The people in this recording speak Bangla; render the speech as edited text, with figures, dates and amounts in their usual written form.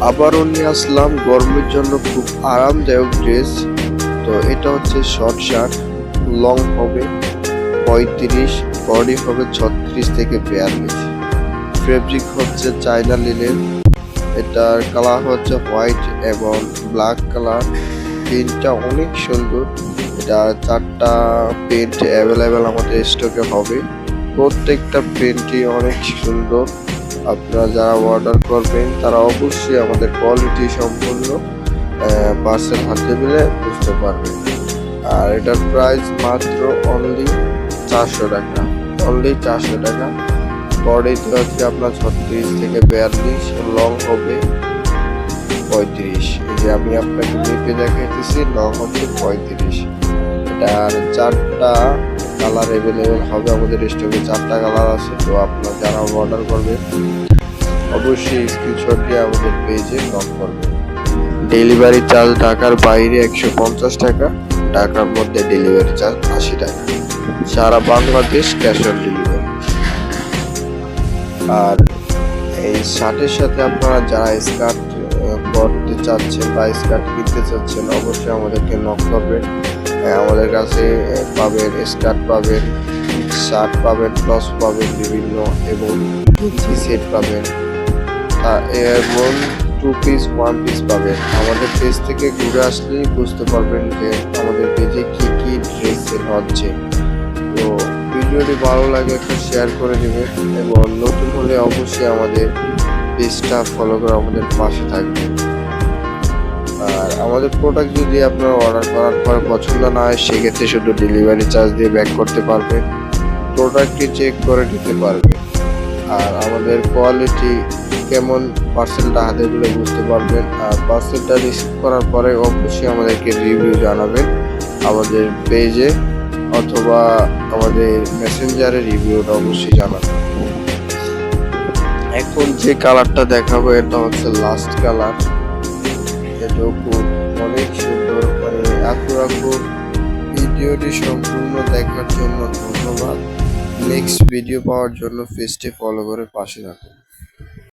আবারও নিয়ে আসলাম গরমের জন্য খুব আরামদায়ক ড্রেস। তো এটা হচ্ছে শর্ট শার্ট, লং হবে 35, বডি হবে 36 থেকে 42। ফেব্রিক হচ্ছে চায়না লিনেন। এটার কালার হচ্ছে হোয়াইট এবং ব্ল্যাক কালার। প্রিন্টটা অনেক সুন্দর। এটা 4টা প্রিন্ট অ্যাভেলেবেল আমাদের স্টকে হবে। প্রত্যেকটা প্রিন্টই অনেক সুন্দর। আপনারা যারা অর্ডার করবেন তারা অবশ্যই আমাদের কোয়ালিটি সম্পূর্ণ পার্সেল হাতে পেলে বুঝতে পারবেন। আর এটার প্রাইস মাত্র অনলি 400 টাকা। অনলি 400 টাকা। বডিতে হচ্ছে আপনার 36 থেকে 42, লং হবে 35। এই যে আমি আপনাকে মেপে দেখাইতেছি, লং হচ্ছে 35। এটার 4টা কালার অ্যাভেলেবেল হবে আমাদের স্টকে। 4টা কালার আছে। তো আপনারা যারা অর্ডার করবেন অবশ্যই স্ক্রিনশট দিয়ে আমাদের পেজে নক করবেন। ডেলিভারি চার্জ ঢাকার বাইরে 150 টাকা, ঢাকার মধ্যে ডেলিভারি চার্জ 80 টাকা। সারা বাংলাদেশ ক্যাশ অন ডেলিভারি। আর এই শার্টের সাথে আপনারা যারা স্কার্ট পরতে চাচ্ছেন বা স্কার্ট কিনতে চাচ্ছেন অবশ্যই আমাদেরকে নক করবেন। আমাদের কাছে পাবেন স্কার্ট পাবেন, শার্ট পাবেন, টপস পাবেন বিভিন্ন, এবং গেঞ্জি সেট পাবেন এবং 2 পিস 1 পিস পাবেন। আমাদের পেজ থেকে ঘুরে আসলেই বুঝতে পারবেন যে আমাদের পেজে কি কি ড্রেস সেল হচ্ছে। তো ভিডিওটি ভালো লাগে একটু শেয়ার করে দিবেন এবং নতুন হলে অবশ্যই আমাদের পেজটা ফলো করে আমাদের পাশে থাকবেন। আর আমাদের প্রোডাক্ট যদি আপনারা অর্ডার করার পর পছন্দ না হয় সেক্ষেত্রে শুধু ডেলিভারি চার্জ দিয়ে ব্যাক করতে পারবেন, প্রোডাক্টটি চেক করে নিতে পারবেন। আর আমাদের কোয়ালিটি কেমন পার্সেলটা হাতে পেলে বুঝতে পারবেন। আর পার্সেলটা রিসিভ করার পরে অবশ্যই আমাদেরকে রিভিউ জানাবেন আমাদের পেজে অথবা আমাদের মেসেঞ্জারে রিভিউটা অবশ্যই জানাবেন। এখন যে কালারটা দেখাবো এটা হচ্ছে লাস্ট কালার। এটাও খুব অনেক সুন্দর, মানে খুব। ভিডিওটি সম্পূর্ণ দেখার জন্য ধন্যবাদ। নেক্সট ভিডিও পাওয়ার জন্য পেজটি ফলো করে পাশে থাকুন।